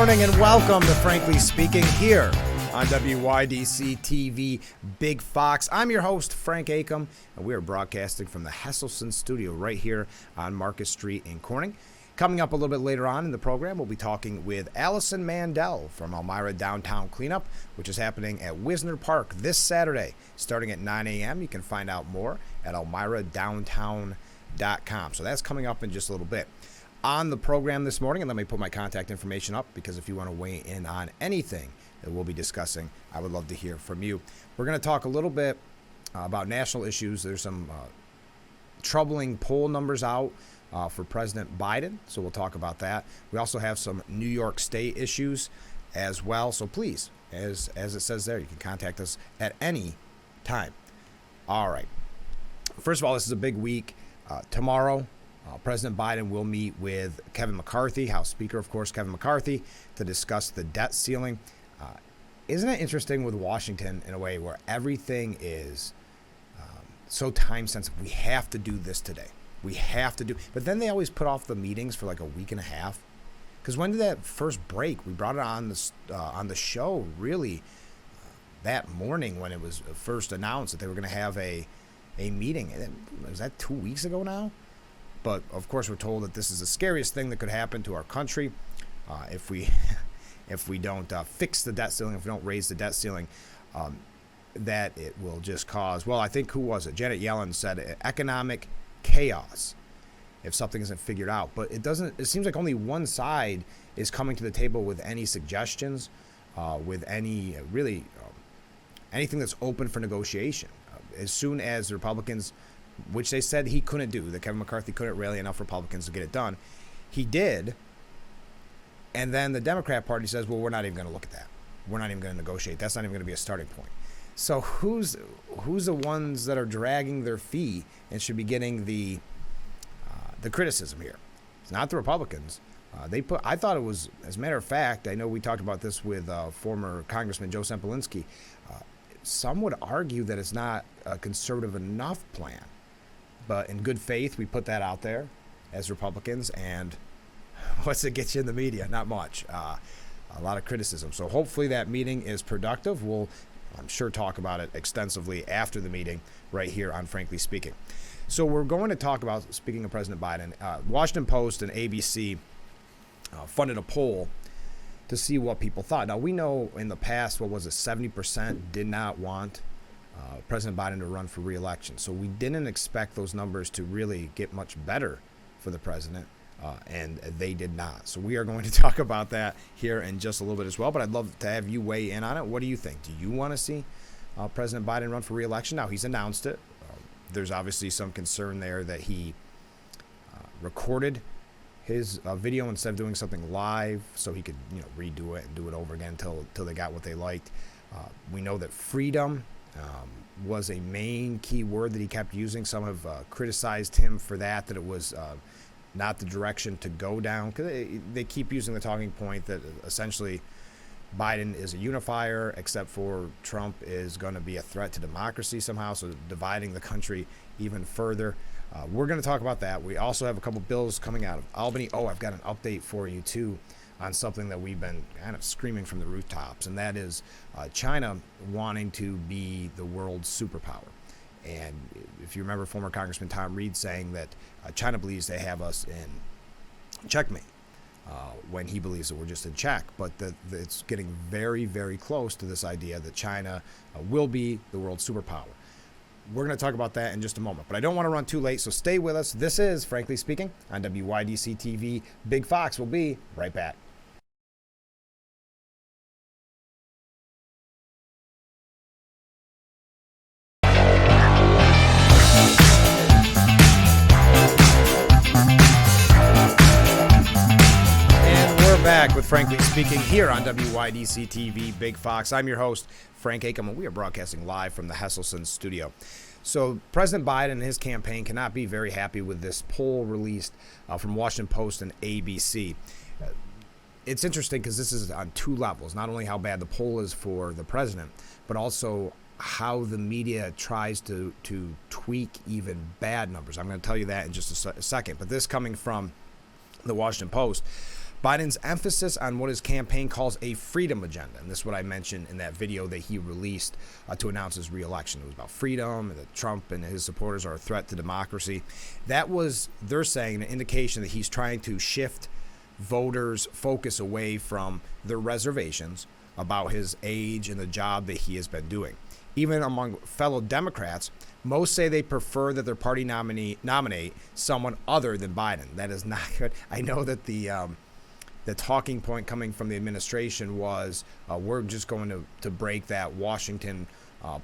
morning and welcome to Frankly Speaking here on WYDC TV Big Fox. I'm your host, Frank Acom, and we are broadcasting from the Hesselson studio right here on Market Street in Corning. Coming up a little bit later on in the program, we'll be talking with Allison Mandel from Elmira Downtown Cleanup, which is happening at Wisner Park this Saturday, starting at 9 a.m. You can find out more at elmiradowntown.com. So that's coming up in just a little bit. On the program this morning, and let me put my contact information up, because if you want to weigh in on anything that we'll be discussing, I would love to hear from you. We're going to talk a little bit about national issues. There's some troubling poll numbers out for President Biden, so we'll talk about that. We also have some New York State issues as well, so please, as it says there, you can contact us at any time. All right. First of all, this is a big week. Tomorrow, President Biden will meet with Kevin McCarthy, House Speaker, of course, Kevin McCarthy, to discuss the debt ceiling. Isn't it interesting with Washington in a way where everything is so time sensitive? We have to do this today. We have to do, but then they always put off the meetings for like a week and a half. Because when did that first break? We brought it on the show really that morning when it was first announced that they were going to have a meeting. Was that 2 weeks ago now? But of course, we're told that this is the scariest thing that could happen to our country if we don't fix the debt ceiling, if we don't raise the debt ceiling. That it will just cause, well, I think, who was it? Janet Yellen said economic chaos if something isn't figured out. But it seems like only one side is coming to the table with any suggestions, with any anything that's open for negotiation. As soon as the Republicans, which they said he couldn't do, that Kevin McCarthy couldn't rally enough Republicans to get it done, he did. And then the Democrat Party says, well, we're not even going to look at that. We're not even going to negotiate. That's not even going to be a starting point. So who's the ones that are dragging their feet and should be getting the criticism here? It's not the Republicans. I thought it was, as a matter of fact, I know we talked about this with former Congressman Joe Sempolinski. Some would argue that it's not a conservative enough plan. But in good faith, we put that out there as Republicans, and what's it get you in the media? Not much. A lot of criticism. So hopefully that meeting is productive. We'll, I'm sure, talk about it extensively after the meeting right here on Frankly Speaking. So we're going to talk about, speaking of President Biden, Washington Post and ABC funded a poll to see what people thought. Now, we know in the past, 70% did not want President Biden to run for re-election. So we didn't expect those numbers to really get much better for the president, and they did not. So we are going to talk about that here in just a little bit as well, but I'd love to have you weigh in on it. What do you think? Do you want to see President Biden run for re-election? Now, he's announced it. There's obviously some concern there that he recorded his video instead of doing something live so he could redo it and do it over again until they got what they liked. We know that freedom was a main key word that he kept using. Some have criticized him for that it was not the direction to go down, because they keep using the talking point that essentially Biden is a unifier, except for Trump is going to be a threat to democracy somehow, so dividing the country even further. We're going to talk about that. We also have a couple bills coming out of Albany. Oh, I've got an update for you, too, on something that we've been kind of screaming from the rooftops, and that is China wanting to be the world's superpower. And if you remember former Congressman Tom Reed saying that China believes they have us in checkmate, when he believes that we're just in check. But it's getting very, very close to this idea that China will be the world's superpower. We're going to talk about that in just a moment, but I don't want to run too late, so stay with us. This is Frankly Speaking on WYDC TV. Big Fox will be right back. Back with Frankly Speaking here on WYDC TV Big Fox. I'm your host, Frank Acom, and we are broadcasting live from the Hesselson studio. So President Biden and his campaign cannot be very happy with this poll released from Washington Post and ABC. It's interesting because this is on two levels, not only how bad the poll is for the president, but also how the media tries to tweak even bad numbers. I'm going to tell you that in just a second. But this coming from the Washington Post. Biden's emphasis on what his campaign calls a freedom agenda, and this is what I mentioned in that video that he released to announce his re-election. It was about freedom, and that Trump and his supporters are a threat to democracy. That was, they're saying, an indication that he's trying to shift voters' focus away from their reservations about his age and the job that he has been doing. Even among fellow Democrats, most say they prefer that their party nominate someone other than Biden. That is not good. I know that the talking point coming from the administration was we're just going to break that Washington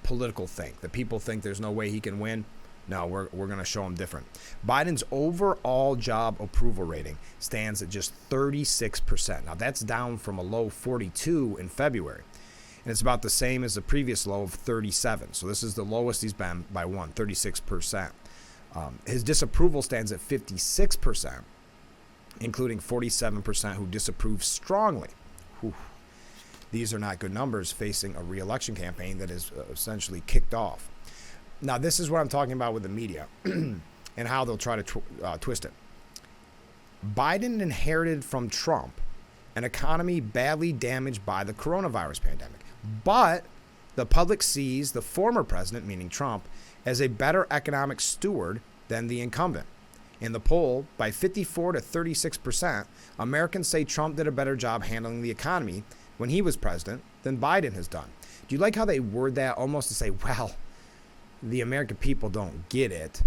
political thing. That people think there's no way he can win. No, we're going to show him different. Biden's overall job approval rating stands at just 36%. Now, that's down from a low 42 in February. And it's about the same as the previous low of 37. So this is the lowest he's been by 36%. His disapproval stands at 56%, including 47% who disapprove strongly. Whew. These are not good numbers facing a re-election campaign that is essentially kicked off. Now, this is what I'm talking about with the media and how they'll try to twist it. Biden inherited from Trump an economy badly damaged by the coronavirus pandemic. But the public sees the former president, meaning Trump, as a better economic steward than the incumbent. In the poll, by 54 to 36%, Americans say Trump did a better job handling the economy when he was president than Biden has done. Do you like how they word that almost to say, well, the American people don't get it,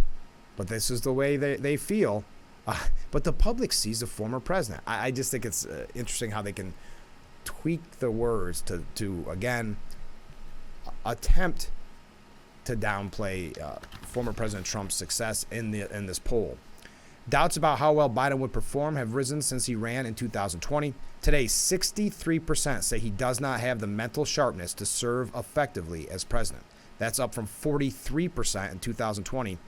but this is the way they feel. But the public sees the former president. I just think it's interesting how they can tweak the words to again, attempt to downplay former President Trump's success in this poll. Doubts about how well Biden would perform have risen since he ran in 2020. Today, 63% say he does not have the mental sharpness to serve effectively as president. That's up from 43% in 2020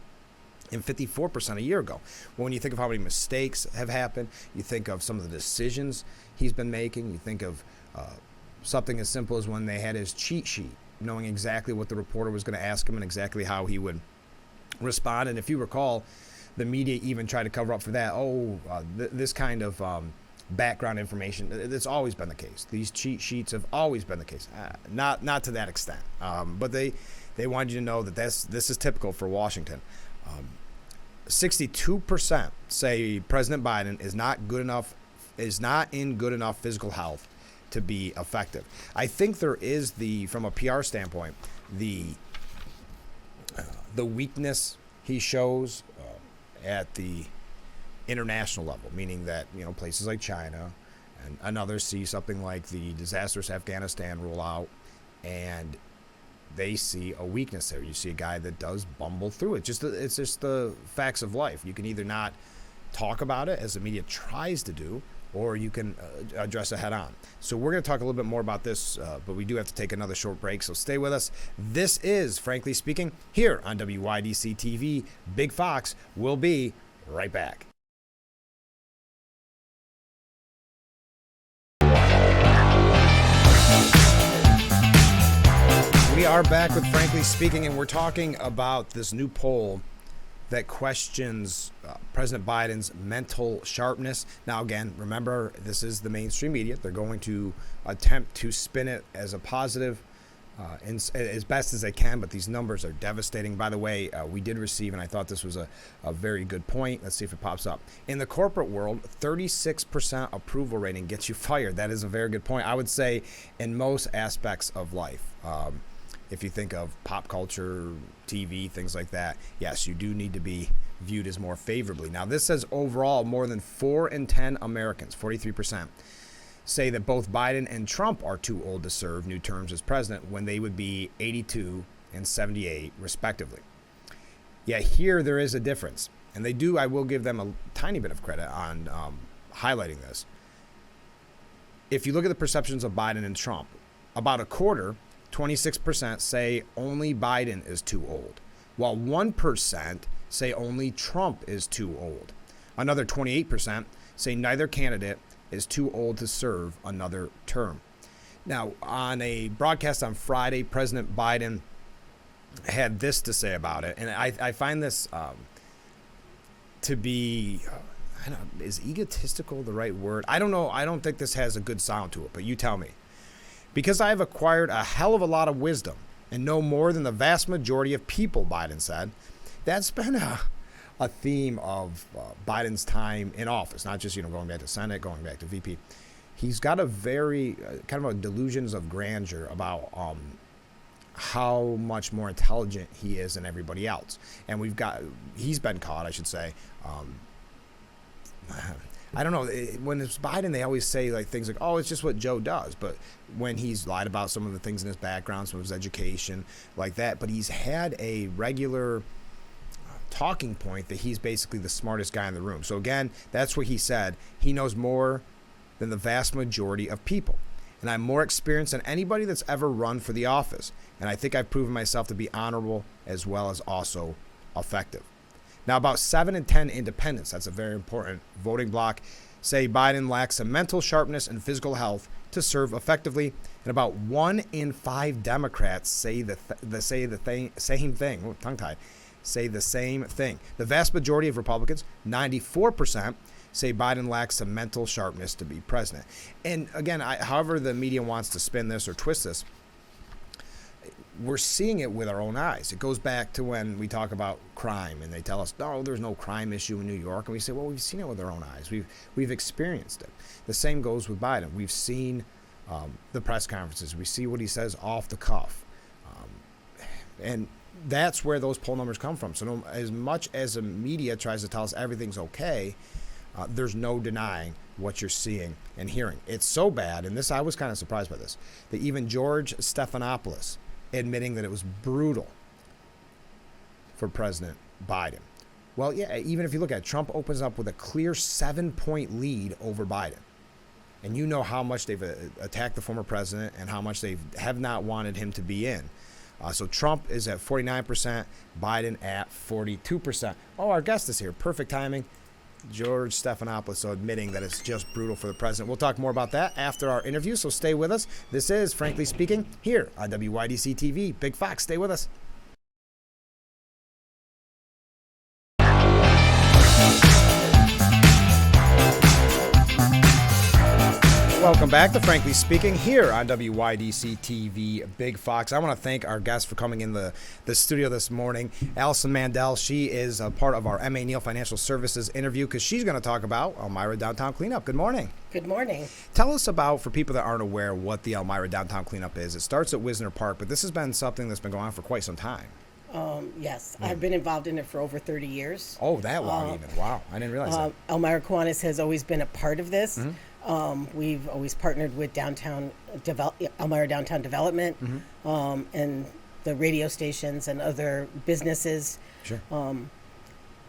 and 54% a year ago. Well, when you think of how many mistakes have happened, you think of some of the decisions he's been making, you think of something as simple as when they had his cheat sheet, knowing exactly what the reporter was going to ask him and exactly how he would respond. And if you recall, the media even tried to cover up for that. This kind of background information, it's always been the case. These cheat sheets have always been the case. Not to that extent. But they wanted you to know that this is typical for Washington. 62% say President Biden is not in good enough physical health to be effective. I think there is from a PR standpoint, the weakness he shows at the international level, meaning that places like China and others see something like the disastrous Afghanistan rollout, and they see a weakness there. You see a guy that does bumble through it. It's just the facts of life. You can either not talk about it, as the media tries to do, or you can address it head on. So we're going to talk a little bit more about this, but we do have to take another short break, so stay with us. This is Frankly Speaking here on WYDC TV. Big Fox will be right back. We are back with Frankly Speaking, and we're talking about this new poll that questions President Biden's mental sharpness. Now, again, remember, this is the mainstream media. They're going to attempt to spin it as a positive as best as they can, but these numbers are devastating. By the way, we did receive, and I thought this was a very good point. Let's see if it pops up. In the corporate world, 36% approval rating gets you fired. That is a very good point. I would say in most aspects of life. If you think of pop culture, TV, things like that, yes, you do need to be viewed as more favorably. Now, this says overall more than 4 in 10 Americans, 43%, say that both Biden and Trump are too old to serve new terms as president when they would be 82 and 78, respectively. Yet here there is a difference. And they do, I will give them a tiny bit of credit on highlighting this. If you look at the perceptions of Biden and Trump, about a quarter, 26% say only Biden is too old, while 1% say only Trump is too old. Another 28% say neither candidate is too old to serve another term. Now, on a broadcast on Friday, President Biden had this to say about it, and I find this to be, I don't, is egotistical the right word? I don't know. I don't think this has a good sound to it, but you tell me. Because I have acquired a hell of a lot of wisdom and know more than the vast majority of people, Biden said. That's been a theme of Biden's time in office, not just, going back to Senate, going back to VP. He's got a very kind of a delusions of grandeur about how much more intelligent he is than everybody else. And he's been caught, I should say. I don't know. When it's Biden, they always say like things like, "Oh, it's just what Joe does." But when he's lied about some of the things in his background, some of his education, like that, but he's had a regular talking point that he's basically the smartest guy in the room. So again, that's what he said. He knows more than the vast majority of people. And I'm more experienced than anybody that's ever run for the office. And I think I've proven myself to be honorable as well as also effective. Now, about 7 in 10 independents, that's a very important voting bloc, say Biden lacks the mental sharpness and physical health to serve effectively. And about 1 in 5 Democrats say the same thing. Oh, tongue-tied. Say the same thing. The vast majority of Republicans, 94%, say Biden lacks the mental sharpness to be president. And again, however the media wants to spin this or twist this, we're seeing it with our own eyes. It goes back to when we talk about crime and they tell us, no, there's no crime issue in New York. And we say, well, we've seen it with our own eyes. We've experienced it. The same goes with Biden. We've seen the press conferences. We see what he says off the cuff. And that's where those poll numbers come from. So as much as the media tries to tell us everything's okay, there's no denying what you're seeing and hearing. It's so bad, and I was kind of surprised by this, that even George Stephanopoulos admitting that it was brutal for President Biden. Well, yeah, even if you look at it, Trump opens up with a clear 7-point lead over Biden. And you know how much they've attacked the former president and how much they have not wanted him to be in. So Trump is at 49%, Biden at 42%. Oh, our guest is here. Perfect timing. George Stephanopoulos admitting that it's just brutal for the president. We'll talk more about that after our interview, so stay with us. This is Frankly Speaking here on WYDC TV. Big Fox, stay with us. Welcome back to Frankly Speaking here on WYDC TV Big Fox. I want to thank our guest for coming in the studio this morning, Allison Mandel. She is a part of our M.A. Neal Financial Services interview because she's going to talk about Elmira Downtown Cleanup. Good morning. Good morning. Tell us about, for people that aren't aware, what the Elmira Downtown Cleanup is. It starts at Wisner Park, but this has been something that's been going on for quite some time. Yes, I've been involved in it for over 30 years. Oh, that long even. Wow. I didn't realize that. Elmira Kiwanis has always been a part of this. Mm-hmm. We've always partnered with Elmira Downtown Development, and the radio stations and other businesses. Sure.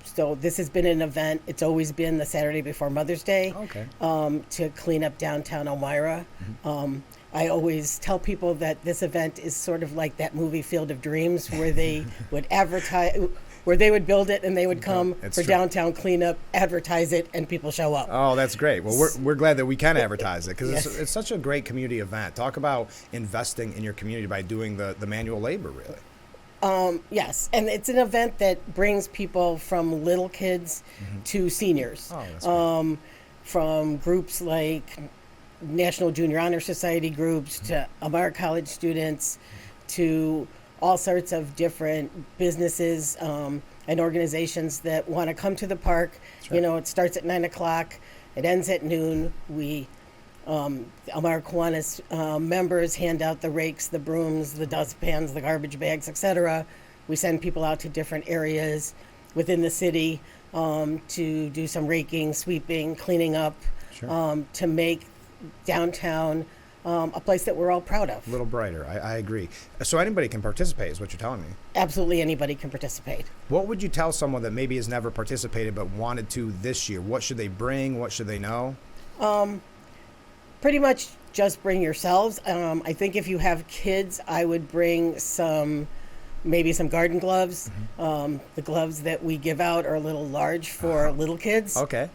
So this has been an event. It's always been the Saturday before Mother's Day. Okay. To clean up downtown Elmira. Mm-hmm. I always tell people that this event is sort of like that movie Field of Dreams, where they would advertise, where they would build it and they would come for downtown cleanup, advertise it, and people show up. Oh, that's great. Well, we're glad that we can advertise it because Yes. it's such a great community event. Talk about investing in your community by doing the manual labor, really. Yes, and it's an event that brings people from little kids to seniors. Oh, that's great. From groups like National Junior Honor Society groups to Elmira College students to all sorts of different businesses and organizations that want to come to the park. Sure. You know, it starts at 9 o'clock. It ends at noon. We, Elmira Kiwanis members hand out the rakes, the brooms, the dustpans, the garbage bags, etc. We send people out to different areas within the city to do some raking, sweeping, cleaning up, Sure. to make downtown a place that we're all proud of. A little brighter. I agree. So anybody can participate is what you're telling me. Absolutely anybody can participate. What would you tell someone that maybe has never participated but wanted to this year? What should they bring? What should they know? Pretty much just bring yourselves. I think if you have kids, I would bring maybe some garden gloves. The gloves that we give out are a little large for little kids. Okay.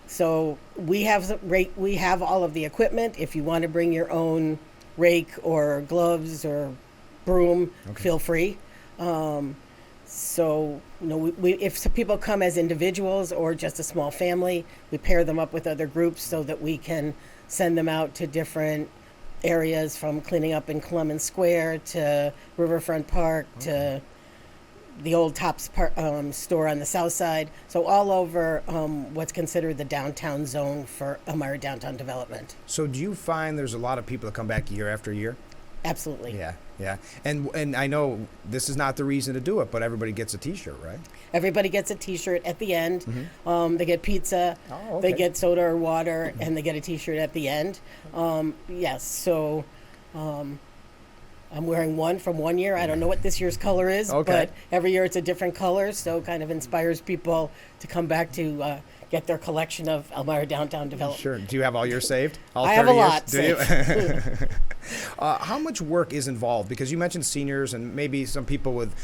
So we have all of the equipment. If you want to bring your own rake or gloves or broom, feel free. So, if some people come as individuals or just a small family, we pair them up with other groups so that we can send them out to different areas, from cleaning up in Clemens Square to Riverfront Park to the old Tops store on the south side. So all over what's considered the downtown zone for Elmira Downtown Development. So do you find there's a lot of people that come back year after year? Absolutely. Yeah, yeah. And I know this is not the reason to do it, but everybody gets a T-shirt, right? Everybody gets a T-shirt at the end. They get pizza, Oh, okay. they get soda or water, and they get a T-shirt at the end. Yes, so I'm wearing one from one year. I don't know what this year's color is, Okay. but every year it's a different color, so kind of inspires people to come back to get their collection of Elmira Downtown Development. Sure. Do you have all yours saved? All I have a 30 years? lot Do you? saved. How much work is involved? Because you mentioned seniors and maybe some people with,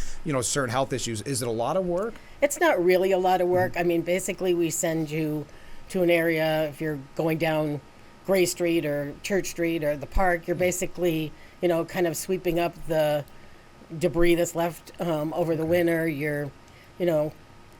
certain health issues. Is it a lot of work? It's not really a lot of work. I mean, basically, we send you to an area. If you're going down Gray Street or Church Street or the park, you're basically, kind of sweeping up the debris that's left over the winter.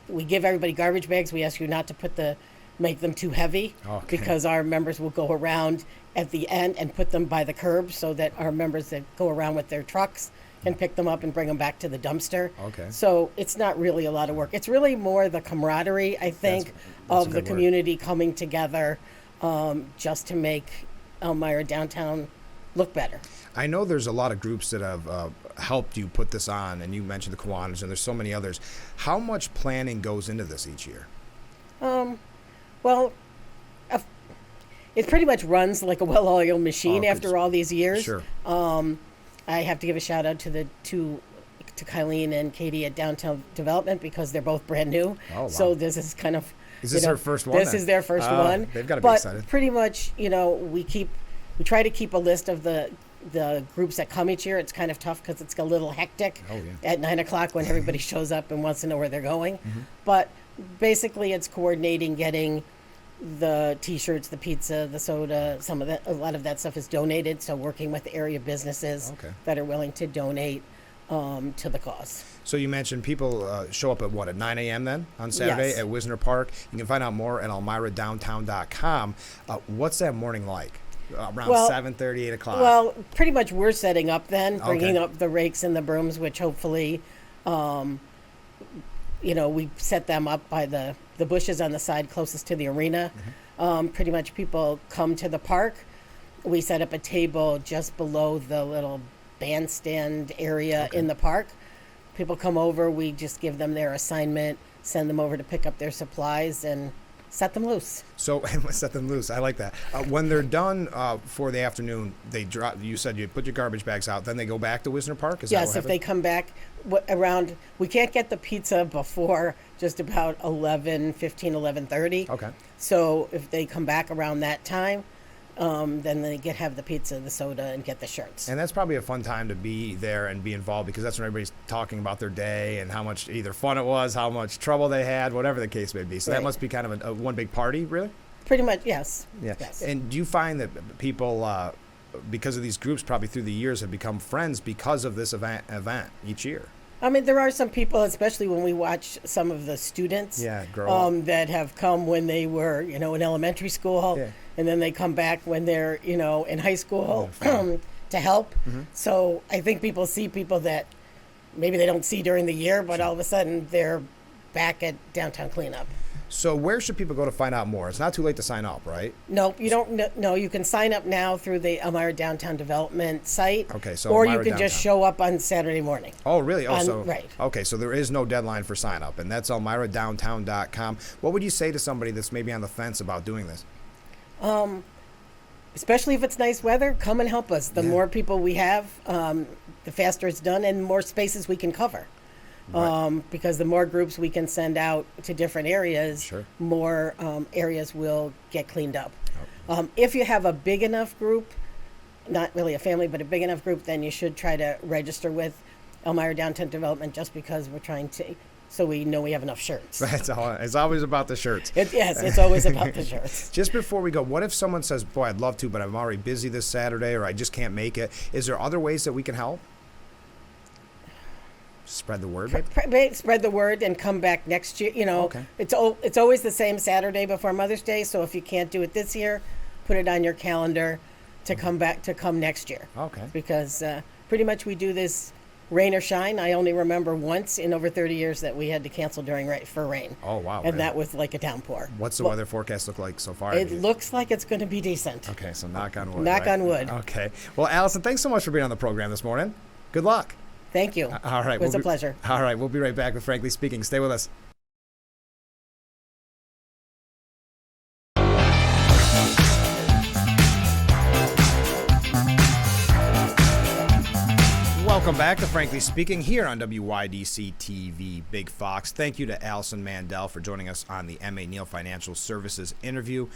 We give everybody garbage bags. We ask you not to make them too heavy, Okay. because our members will go around at the end and put them by the curb so that our members that go around with their trucks can pick them up and bring them back to the dumpster. Okay. So it's not really a lot of work. It's really more the camaraderie, I think, that's a of good the word. community coming together just to make Elmira Downtown look better. I know there's a lot of groups that have helped you put this on, and you mentioned the Kiwanis, and there's so many others. How much planning goes into this each year? Well, it pretty much runs like a well-oiled machine Oh, after all these years. Sure. I have to give a shout out to to Kylene and Katie at Downtown Development, because they're both brand new. Oh, wow. So this is kind of Is this their first one This then? is their first Oh, one. they've gotta be but excited. pretty much, we try to keep a list of the groups that come each year. It's kind of tough because it's a little hectic Oh, yeah. at 9:00 when everybody shows up and wants to know where they're going. Mm-hmm. But basically, it's coordinating getting the T-shirts, the pizza, the soda. A lot of that stuff is donated. So working with area businesses Okay. that are willing to donate to the cause. So you mentioned people show up at 9 a.m. then on Saturday Yes. at Wisner Park. You can find out more at elmiradowntown.com. What's that morning like? Around Well- 7:30, 8 o'clock? Well, pretty much we're setting up then, bringing Okay. up the rakes and the brooms, which hopefully, we set them up by the bushes on the side closest to the arena. Pretty much people come to the park. We set up a table just below the little bandstand area in the park. People come over, we just give them their assignment, send them over to pick up their supplies, and set them loose. So set them loose. I like that. When they're done for the afternoon, they drop. You said you put your garbage bags out, then they go back to Wisner Park. Is Yes, that if what they happens? come back around, we can't get the pizza before just about 11:15, 11:30. Okay. So if they come back around that time, then they have the pizza, the soda, and get the shirts. And that's probably a fun time to be there and be involved, because that's when everybody's talking about their day and how much either fun it was, how much trouble they had, whatever the case may be. So that Right. must be kind of a one big party, really? Pretty much, yes. Yeah. Yes. And do you find that people, because of these groups, probably through the years have become friends because of this event each year? I mean, there are some people, especially when we watch some of the students Yeah, grow up. that have come when they were, in elementary school, Yeah. and then they come back when they're, in high school fun. to help. Mm-hmm. So I think people see people that maybe they don't see during the year, but all of a sudden they're back at downtown cleanup. So where should people go to find out more? It's not too late to sign up, right? No, you don't. No, you can sign up now through the Elmira Downtown Development site. Okay, so or you Elmira can just Downtown. show up on Saturday morning. Oh, really? Oh, so right. Okay, so there is no deadline for sign up, and that's elmiradowntown.com. What would you say to somebody that's maybe on the fence about doing this? Especially if it's nice weather, come and help us. The Yeah. more people we have, the faster it's done, and more spaces we can cover. Right. Because the more groups we can send out to different areas, Sure. more areas will get cleaned up. If you have a big enough group, not really a family, but a big enough group, then you should try to register with Elmira Downtown Development, just because we're trying to, so we know we have enough shirts. That's all. It's always about the shirts. Yes, it's always about the shirts. Just before we go, what if someone says, boy, I'd love to, but I'm already busy this Saturday, or I just can't make it? Is there other ways that we can help? Spread the word. Spread the word and come back next year. Okay. It's always the same Saturday before Mother's Day. So if you can't do it this year, put it on your calendar to come next year. Okay. Because pretty much we do this rain or shine. I only remember once in over 30 years that we had to cancel for rain. Oh, wow. And really? that was like a downpour. What's the weather forecast look like so far? It looks like it's going to be decent. Okay, so knock on wood. Knock on wood. Okay. Well, Allison, thanks so much for being on the program this morning. Good luck. Thank you. All right. It was a pleasure. All right. We'll be right back with Frankly Speaking. Stay with us. Welcome back to Frankly Speaking here on WYDC TV Big Fox. Thank you to Allison Mandel for joining us on the M.A. Neal Financial Services interview.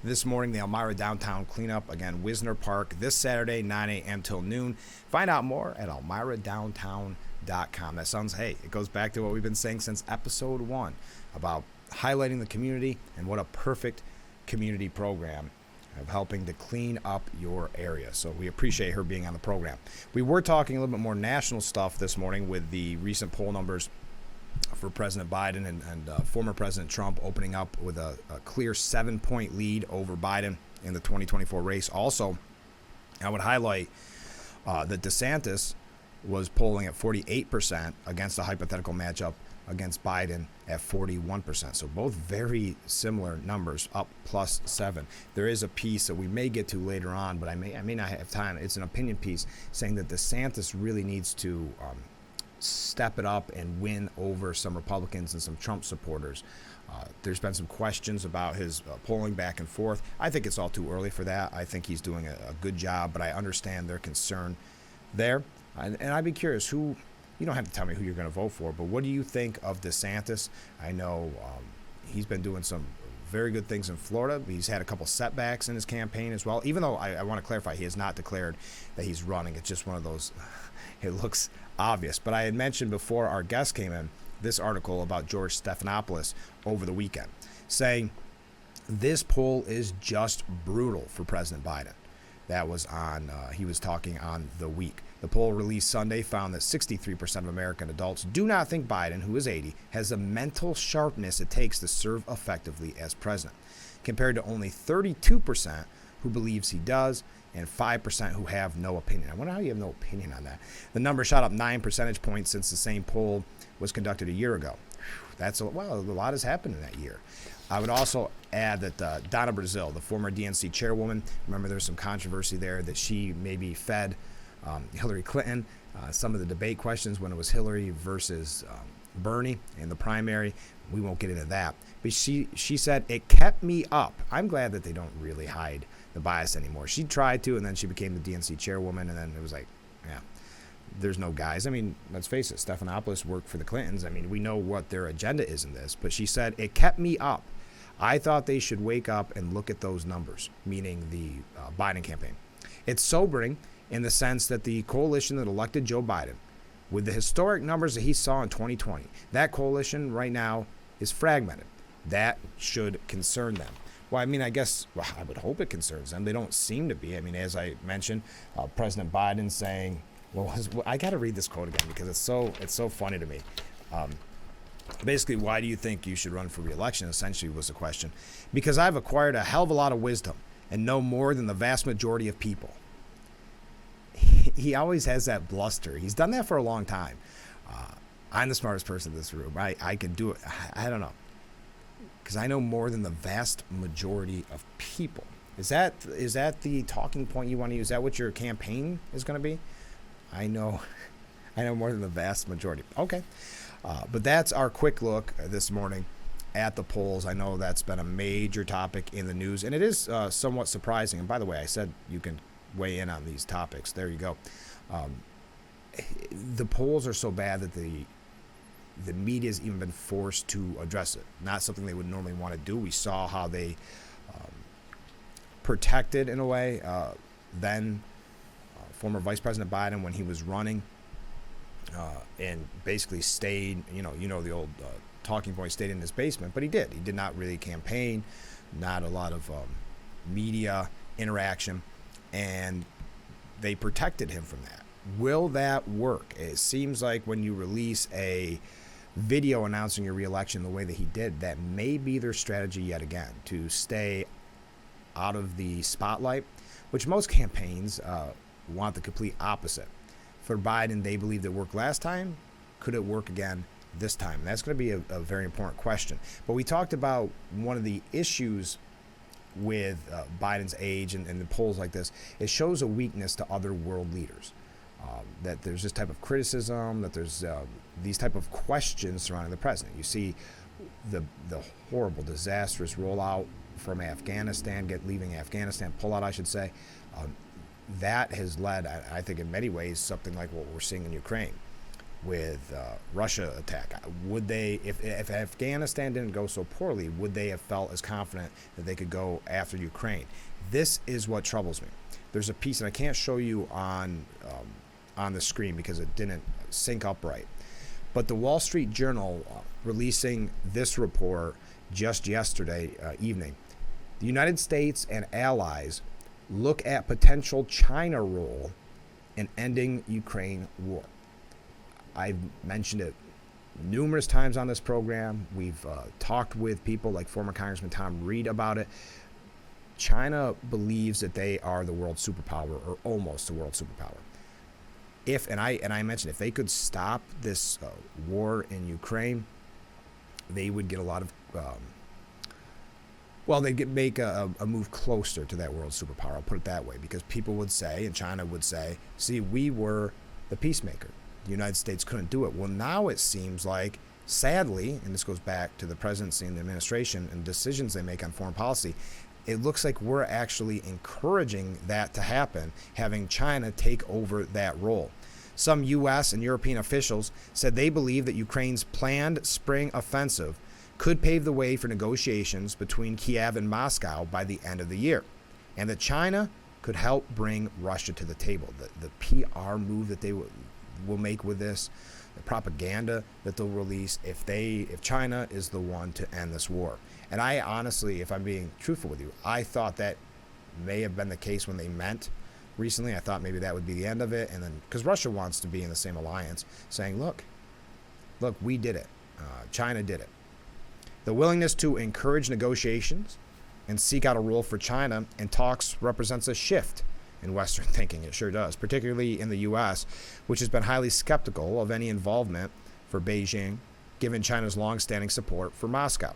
This morning, the Elmira Downtown Cleanup, again, Wisner Park, this Saturday, 9 a.m. till noon. Find out more at elmiradowntown.com. That sounds, it goes back to what we've been saying since episode 1 about highlighting the community and what a perfect community program of helping to clean up your area. So we appreciate her being on the program. We were talking a little bit more national stuff this morning with the recent poll numbers for President Biden and former President Trump opening up with a clear 7-point lead over Biden in the 2024 race. Also, I would highlight that DeSantis was polling at 48% against a hypothetical matchup against Biden at 41%. So both very similar numbers, up +7. There is a piece that we may get to later on, but I may not have time. It's an opinion piece saying that DeSantis really needs to step it up and win over some Republicans and some Trump supporters. There's been some questions about his polling back and forth. I think it's all too early for that. I think he's doing a good job, but I understand their concern there. And I'd be curious you don't have to tell me who you're going to vote for, but what do you think of DeSantis? I know he's been doing some very good things in Florida. He's had a couple setbacks in his campaign as well, even though I want to clarify, he has not declared that he's running. It's just one of those, it looks obvious. But I had mentioned before our guest came in this article about George Stephanopoulos over the weekend, saying this poll is just brutal for President Biden. That was on, he was talking on The Week. The poll released Sunday found that 63% of American adults do not think Biden, who is 80, has the mental sharpness it takes to serve effectively as president, compared to only 32% who believes he does and 5% who have no opinion. I wonder how you have no opinion on that. The number shot up 9 percentage points since the same poll was conducted a year ago. A lot has happened in that year. I would also add that Donna Brazile, the former DNC chairwoman, remember there was some controversy there that she maybe fed Hillary Clinton some of the debate questions when it was Hillary versus Bernie in the primary. We won't get into that. But she said, it kept me up. I'm glad that they don't really hide the bias anymore. She tried to, and then she became the DNC chairwoman, and then it was like, yeah, there's no guys. I mean, let's face it, Stephanopoulos worked for the Clintons. I mean, we know what their agenda is in this. But she said, it kept me up. I thought they should wake up and look at those numbers, meaning the Biden campaign. It's sobering in the sense that the coalition that elected Joe Biden, with the historic numbers that he saw in 2020, that coalition right now is fragmented. That should concern them. Well, I mean, I would hope it concerns them. They don't seem to be. I mean, as I mentioned, President Biden saying, I got to read this quote again because it's so funny to me. Basically, why do you think you should run for re-election, essentially was the question. Because I've acquired a hell of a lot of wisdom and know more than the vast majority of people. He always has that bluster. He's done that for a long time. I'm the smartest person in this room. I can do it. I don't know. Because I know more than the vast majority of people. Is that the talking point you want to use? Is that what your campaign is going to be? I know more than the vast majority. Okay. But that's our quick look this morning at the polls. I know that's been a major topic in the news, and it is somewhat surprising. And by the way, I said you can weigh in on these topics. There you go. The polls are so bad that the media's even been forced to address it. Not something they would normally want to do. We saw how they protected, in a way, then former Vice President Biden when he was running, and basically stayed, you know the old talking point, stayed in his basement, but he did. He did not really campaign, not a lot of media interaction, and they protected him from that. Will that work? It seems like when you release a video announcing your reelection the way that he did, that may be their strategy yet again, to stay out of the spotlight, which most campaigns want the complete opposite. For Biden, they believed it worked last time. Could it work again this time? And that's going to be a very important question. But we talked about one of the issues with Biden's age and the polls like this. It shows a weakness to other world leaders. That there's this type of criticism, that there's these type of questions surrounding the president. You see the horrible, disastrous rollout from Afghanistan, leaving Afghanistan, pullout, I should say. That has led, I think, in many ways, something like what we're seeing in Ukraine with Russia attack. Would they, if Afghanistan didn't go so poorly, would they have felt as confident that they could go after Ukraine? This is what troubles me. There's a piece, and I can't show you on the screen because it didn't sync up right. But the Wall Street Journal releasing this report just yesterday evening. The United States and allies look at potential China role in ending Ukraine war. I've mentioned it numerous times on this program. We've talked with people like former Congressman Tom Reed about it. China believes that they are the world superpower, or almost the world superpower. I mentioned, if they could stop this war in Ukraine, they would get a lot of they could make a move closer to that world superpower. I'll put it that way, because people would say, and China would say, see, we were the peacemaker. The United States couldn't do it. Well, now it seems like, sadly, and this goes back to the presidency and the administration and decisions they make on foreign policy, it looks like we're actually encouraging that to happen, having China take over that role. Some U.S. and European officials said they believe that Ukraine's planned spring offensive could pave the way for negotiations between Kiev and Moscow by the end of the year, and that China could help bring Russia to the table. The PR move that they will make with this, the propaganda that they'll release, if China is the one to end this war. And I honestly, if I'm being truthful with you, I thought that may have been the case when they met recently. I thought maybe that would be the end of it, and then because Russia wants to be in the same alliance, saying, look, we did it. China did it. The willingness to encourage negotiations and seek out a role for China in talks represents a shift in Western thinking. It sure does, particularly in the U.S., which has been highly skeptical of any involvement for Beijing, given China's longstanding support for Moscow.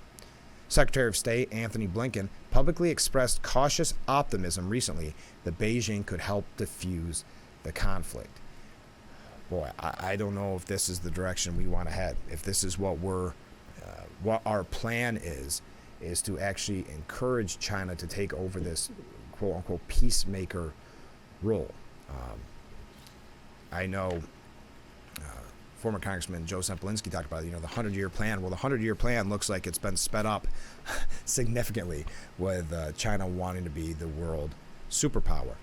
Secretary of State Anthony Blinken publicly expressed cautious optimism recently that Beijing could help diffuse the conflict. Boy, I don't know if this is the direction we want to head. If this is what what our plan is to actually encourage China to take over this quote-unquote peacemaker role. I know former Congressman Joe Semplinsky talked about, the 100-year plan. Well, the 100-year plan looks like it's been sped up significantly with China wanting to be the world superpower.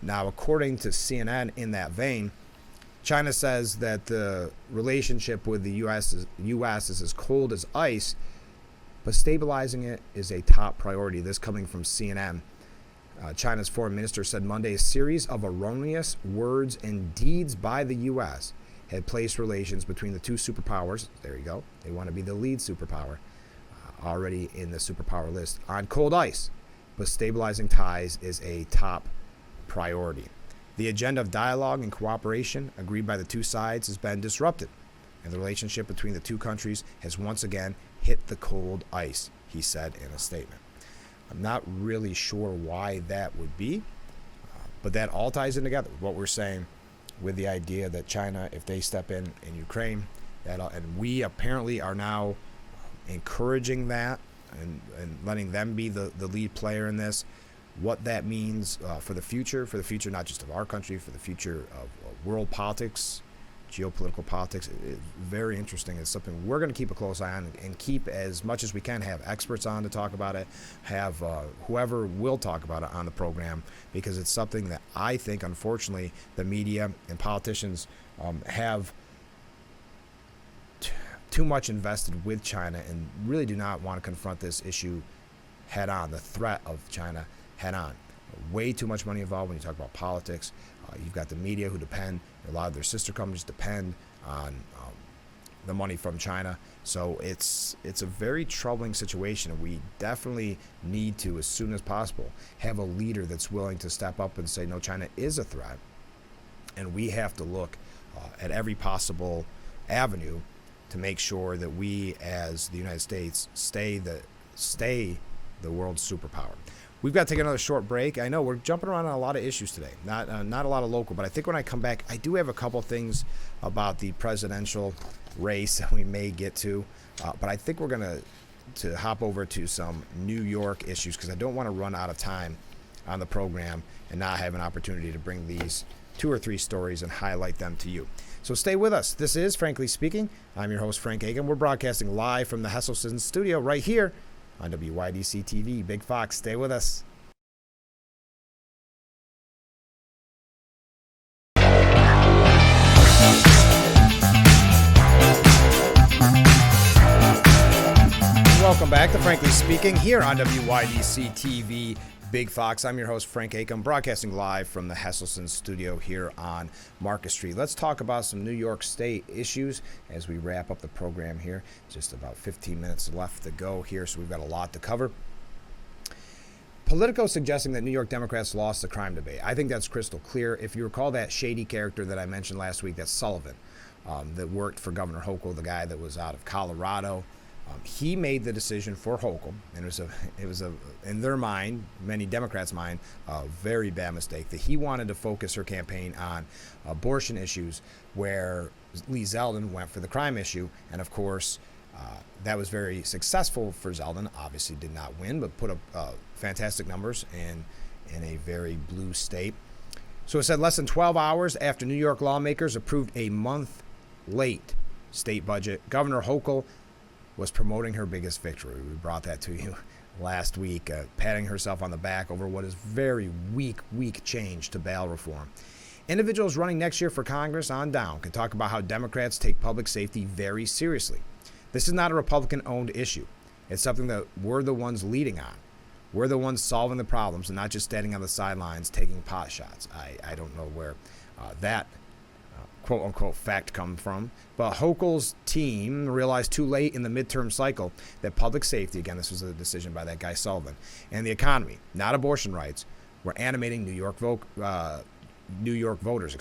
Now, according to CNN, in that vein, China says that the relationship with the U.S. is as cold as ice, but stabilizing it is a top priority. This coming from CNN. China's foreign minister said Monday a series of erroneous words and deeds by the U.S. had placed relations between the two superpowers, there you go, they want to be the lead superpower, already in the superpower list, on cold ice, but stabilizing ties is a top priority. The agenda of dialogue and cooperation agreed by the two sides has been disrupted, and the relationship between the two countries has once again hit the cold ice, he said in a statement. I'm not really sure why that would be, but that all ties in together with what we're saying with the idea that China, if they step in Ukraine, and we apparently are now encouraging that and letting them be the lead player in this, what that means for the future not just of our country, for the future of world politics, geopolitical politics, is very interesting. It's something we're going to keep a close eye on and keep as much as we can, have experts on to talk about it, have whoever will talk about it on the program, because it's something that I think, unfortunately, the media and politicians have too much invested with China and really do not want to confront this issue head on, the threat of China head on. way too much money involved when you talk about politics. You've got the media who depend, a lot of their sister companies depend on the money from China. So it's a very troubling situation. We definitely need to, as soon as possible, have a leader that's willing to step up and say, no, China is a threat. And we have to look at every possible avenue to make sure that we, as the United States, stay the world's superpower. We've got to take another short break. I know we're jumping around on a lot of issues today, not a lot of local, but I think when I come back, I do have a couple things about the presidential race that we may get to, but I think we're going to hop over to some New York issues because I don't want to run out of time on the program and not have an opportunity to bring these 2 or 3 stories and highlight them to you. So stay with us. This is Frankly Speaking. I'm your host, Frank Akin. We're broadcasting live from the Hesselson studio right here on WYDC TV. Big Fox, stay with us. Welcome back to Frankly Speaking here on WYDC TV. Big Fox. I'm your host, Frank Akin, broadcasting live from the Hesselson studio here on Market Street. Let's talk about some New York State issues as we wrap up the program here. Just about 15 minutes left to go here, so we've got a lot to cover. Politico suggesting that New York Democrats lost the crime debate. I think that's crystal clear. If you recall that shady character that I mentioned last week, that's Sullivan, that worked for Governor Hochul, the guy that was out of Colorado. He made the decision for Hochul, and it was a in their mind, many Democrats' mind, a very bad mistake, that he wanted to focus her campaign on abortion issues, where Lee Zeldin went for the crime issue, and of course, that was very successful for Zeldin. Obviously, did not win, but put up fantastic numbers in a very blue state. So it said less than 12 hours after New York lawmakers approved a month late state budget, Governor Hochul was promoting her biggest victory. We brought that to you last week, patting herself on the back over what is very weak change to bail reform. Individuals running next year for Congress on down can talk about how Democrats take public safety very seriously. This is not a Republican-owned issue. It's something that we're the ones leading on. We're the ones solving the problems and not just standing on the sidelines taking pot shots. I don't know where that quote-unquote fact come from. But Hochul's team realized too late in the midterm cycle that public safety, again, this was a decision by that guy Sullivan, and the economy, not abortion rights, were animating New York voters.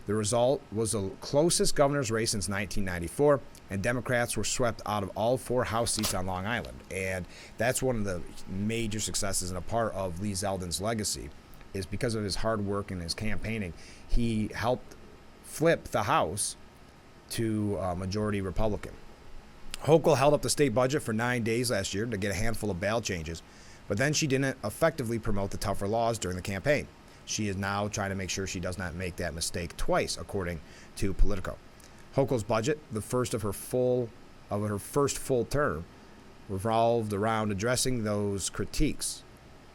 The result was the closest governor's race since 1994, and Democrats were swept out of all 4 House seats on Long Island. And that's one of the major successes and a part of Lee Zeldin's legacy is because of his hard work and his campaigning. He helped flip the House to majority Republican. Hochul held up the state budget for 9 days last year to get a handful of bail changes, but then she didn't effectively promote the tougher laws during the campaign. She is now trying to make sure she does not make that mistake twice, according to Politico. Hochul's budget, the first of her first full term, revolved around addressing those critiques.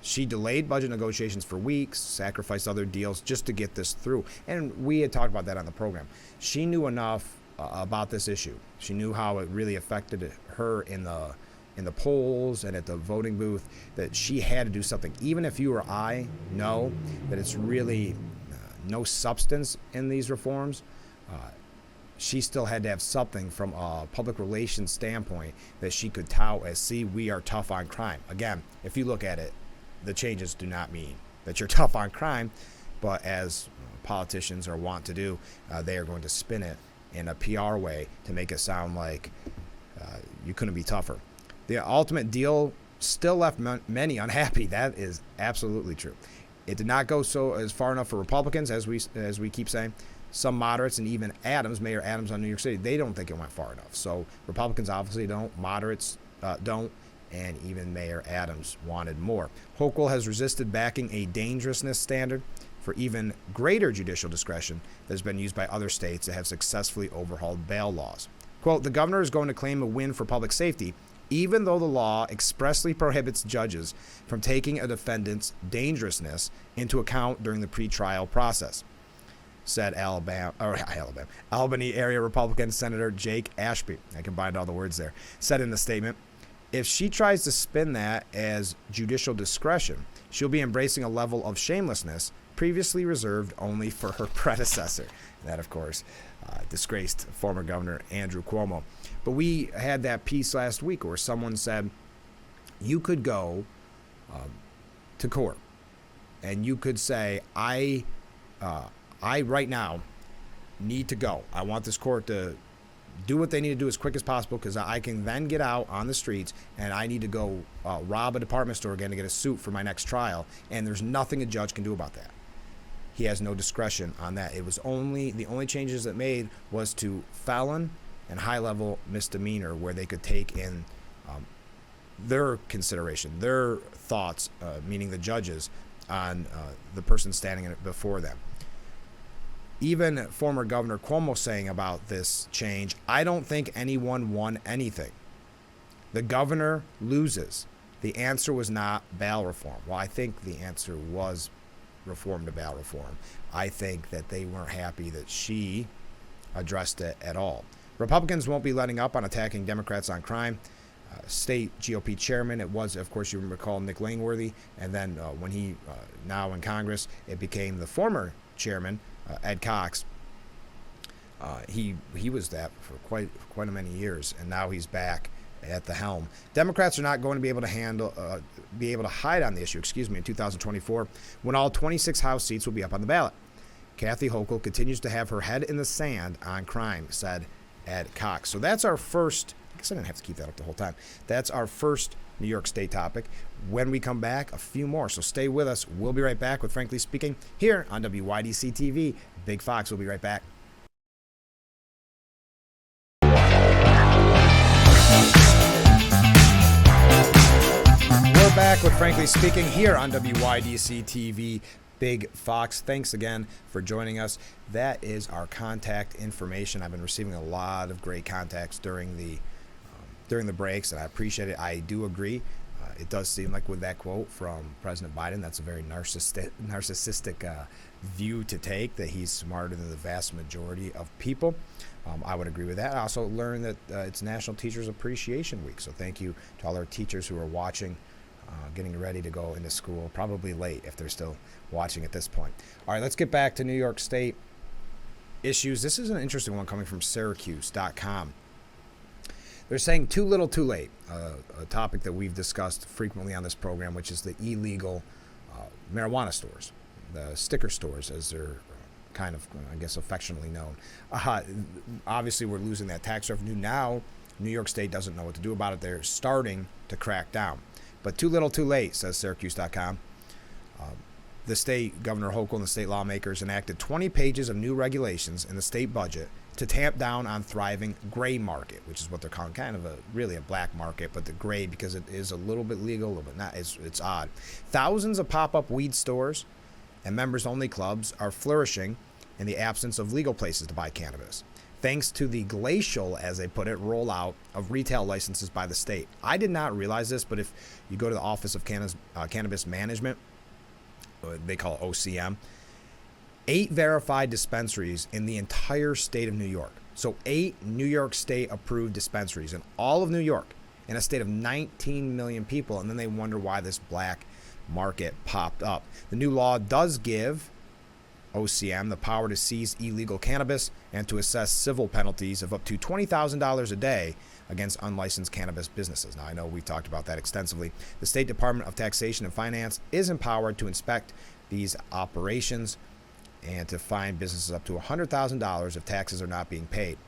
She delayed budget negotiations for weeks, sacrificed other deals just to get this through. And we had talked about that on the program. She knew enough about this issue. She knew how it really affected her in the polls and at the voting booth, that she had to do something. Even if you or I know that it's really no substance in these reforms, she still had to have something from a public relations standpoint that she could tout as, see, we are tough on crime. Again, if you look at it, the changes do not mean that you're tough on crime, but as politicians are wont to do, they are going to spin it in a PR way to make it sound like you couldn't be tougher. The ultimate deal still left many unhappy. That is absolutely true. It did not go as far enough for Republicans, as we keep saying. Some moderates and even Mayor Adams on New York City, they don't think it went far enough. So Republicans obviously don't, moderates don't, and even Mayor Adams wanted more. Hochul has resisted backing a dangerousness standard for even greater judicial discretion that has been used by other states that have successfully overhauled bail laws. Quote, the governor is going to claim a win for public safety, even though the law expressly prohibits judges from taking a defendant's dangerousness into account during the pretrial process, said Albany area Republican Senator Jake Ashby. I combined all the words there. Said in the statement, If she tries to spin that as judicial discretion, she'll be embracing a level of shamelessness previously reserved only for her predecessor. That, of course, disgraced former Governor Andrew Cuomo. But we had that piece last week where someone said you could go to court and you could say, I right now need to go. I want this court to do what they need to do as quick as possible because I can then get out on the streets and I need to go rob a department store again to get a suit for my next trial. And there's nothing a judge can do about that. He has no discretion on that. It was the only changes it made was to felon and high-level misdemeanor, where they could take in their consideration, their thoughts, meaning the judges, on the person standing before them. Even former Governor Cuomo saying about this change, I don't think anyone won anything. The governor loses. The answer was not bail reform. Well, I think the answer was reform to bail reform. I think that they weren't happy that she addressed it at all. Republicans won't be letting up on attacking Democrats on crime. State GOP chairman, it was, of course, you recall Nick Langworthy, and then when he, now in Congress, it became the former chairman, Ed Cox. He was that for quite many years, and now he's back at the helm. Democrats are not going to be able to hide on the issue, in 2024, when all 26 House seats will be up on the ballot. Kathy Hochul continues to have her head in the sand on crime, said Ed Cox. So that's our first. I guess I didn't have to keep that up the whole time. That's our first New York State topic. When we come back, a few more. So stay with us. We'll be right back with Frankly Speaking here on WYDC TV. Big Fox will be right back. We're back with Frankly Speaking here on WYDC TV. Big Fox, thanks again for joining us. That is our contact information. I've been receiving a lot of great contacts during the breaks, and I appreciate it. I do agree. It does seem like with that quote from President Biden, that's a very narcissistic view to take, that he's smarter than the vast majority of people. I would agree with that. I also learned that it's National Teachers Appreciation Week, so thank you to all our teachers who are watching, getting ready to go into school, probably late if they're still watching at this point. All right, let's get back to New York State issues. This is an interesting one coming from Syracuse.com. They're saying too little, too late, a topic that we've discussed frequently on this program, which is the illegal marijuana stores, the sticker stores, as they're kind of, I guess, affectionately known. Obviously, we're losing that tax revenue. Now, New York State doesn't know what to do about it. They're starting to crack down. But too little, too late, says Syracuse.com. The state, Governor Hochul and the state lawmakers enacted 20 pages of new regulations in the state budget to tamp down on thriving gray market, which is what they're calling kind of really a black market, but the gray because it is a little bit legal, a little bit not. It's odd. Thousands of pop-up weed stores and members-only clubs are flourishing in the absence of legal places to buy cannabis, thanks to the glacial, as they put it, rollout of retail licenses by the state. I did not realize this, but if you go to the Office of Cannabis Management, they call it OCM, 8 verified dispensaries in the entire state of New York. So 8 New York State approved dispensaries in all of New York, in a state of 19 million people. And then they wonder why this black market popped up. The new law does give OCM the power to seize illegal cannabis and to assess civil penalties of up to $20,000 a day against unlicensed cannabis businesses. Now, I know we've talked about that extensively. The State Department of Taxation and Finance is empowered to inspect these operations and to fine businesses up to $100,000 if taxes are not being paid.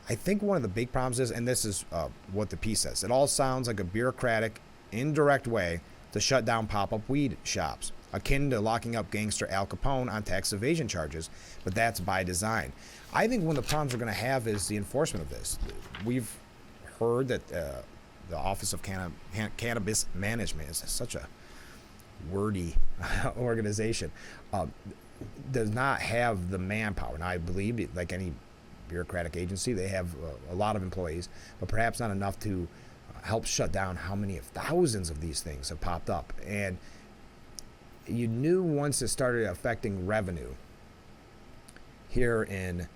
I think one of the big problems is, and this is what the piece says, it all sounds like a bureaucratic, indirect way to shut down pop-up weed shops, akin to locking up gangster Al Capone on tax evasion charges, but that's by design. I think one of the problems we're going to have is the enforcement of this. We've heard that the Office of Cannabis Management is such a wordy organization, does not have the manpower. Now, I believe, like any bureaucratic agency, they have a lot of employees, but perhaps not enough to help shut down how many of thousands of these things have popped up. And you knew once it started affecting revenue here in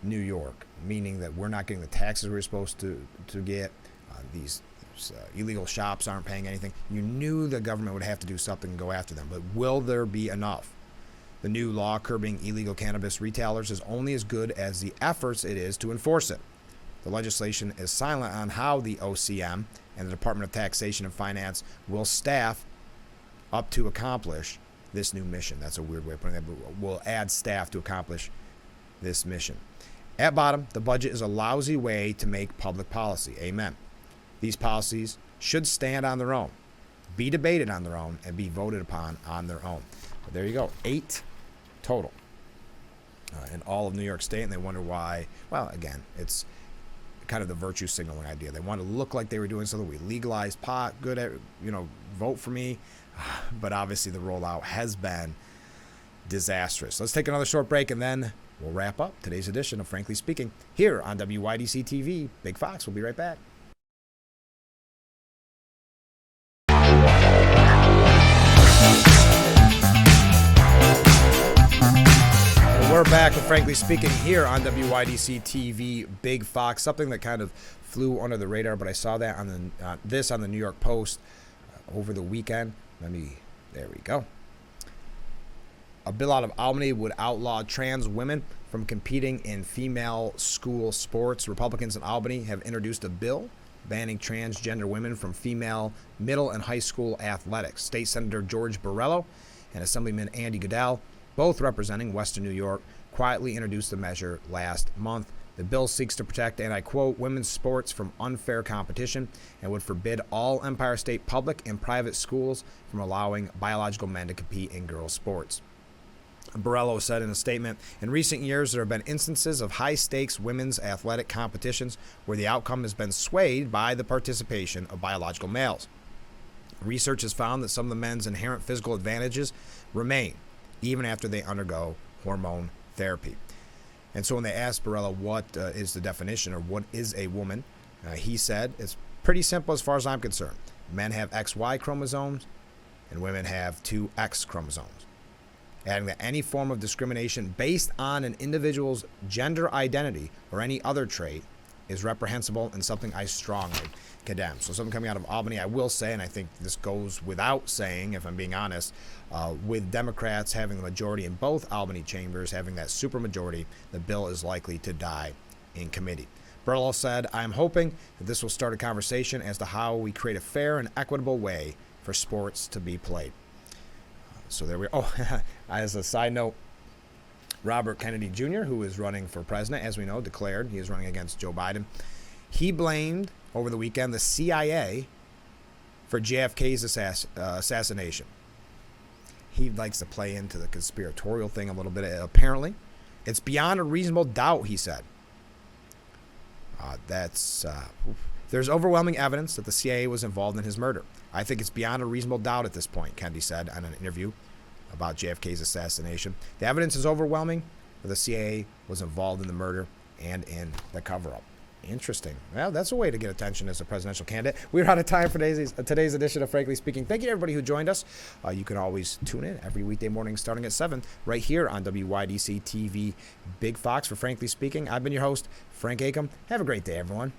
New York, meaning that we're not getting the taxes we're supposed to get. These illegal shops aren't paying anything. You knew the government would have to do something and go after them. But will there be enough? The new law curbing illegal cannabis retailers is only as good as the efforts it is to enforce it. The legislation is silent on how the OCM and the Department of Taxation and Finance will staff up to accomplish this new mission. That's a weird way of putting that, but will add staff to accomplish this mission. At bottom, the budget is a lousy way to make public policy. Amen. These policies should stand on their own, be debated on their own, and be voted upon on their own. But there you go, 8 total in all of New York State, and they wonder why. Well, again, it's kind of the virtue signaling idea. They want to look like they were doing something. We legalized pot, good at, vote for me. But obviously the rollout has been disastrous. Let's take another short break, and then we'll wrap up today's edition of Frankly Speaking here on WYDC TV. Big Fox, we'll be right back. We're back with Frankly Speaking here on WYDC TV. Big Fox, something that kind of flew under the radar, but I saw that on the New York Post over the weekend. There we go. A bill out of Albany would outlaw trans women from competing in female school sports. Republicans in Albany have introduced a bill banning transgender women from female middle and high school athletics. State Senator George Borrello and Assemblyman Andy Goodell, both representing Western New York, quietly introduced the measure last month. The bill seeks to protect, and I quote, women's sports from unfair competition and would forbid all Empire State public and private schools from allowing biological men to compete in girls' sports. Borrello said in a statement, in recent years, there have been instances of high-stakes women's athletic competitions where the outcome has been swayed by the participation of biological males. Research has found that some of the men's inherent physical advantages remain, even after they undergo hormone therapy. And so when they asked Borrello what is the definition or what is a woman, he said, it's pretty simple as far as I'm concerned. Men have XY chromosomes and women have 2 X chromosomes. Adding that any form of discrimination based on an individual's gender identity or any other trait is reprehensible and something I strongly condemn. So something coming out of Albany, I will say, and I think this goes without saying, if I'm being honest, with Democrats having the majority in both Albany chambers, having that supermajority, the bill is likely to die in committee. Borrello said, I'm hoping that this will start a conversation as to how we create a fair and equitable way for sports to be played. So there we are. Oh, as a side note, Robert Kennedy Jr., who is running for president, as we know, declared he is running against Joe Biden. He blamed, over the weekend, the CIA for JFK's assassination. He likes to play into the conspiratorial thing a little bit, apparently. It's beyond a reasonable doubt, he said. There's overwhelming evidence that the CIA was involved in his murder. I think it's beyond a reasonable doubt at this point, Kennedy said on an interview about JFK's assassination. The evidence is overwhelming that the CIA was involved in the murder and in the cover-up. Interesting. Well, that's a way to get attention as a presidential candidate. We're out of time for today's edition of Frankly Speaking. Thank you to everybody who joined us. You can always tune in every weekday morning starting at 7 right here on WYDC TV Big Fox for Frankly Speaking. I've been your host, Frank Acom. Have a great day, everyone.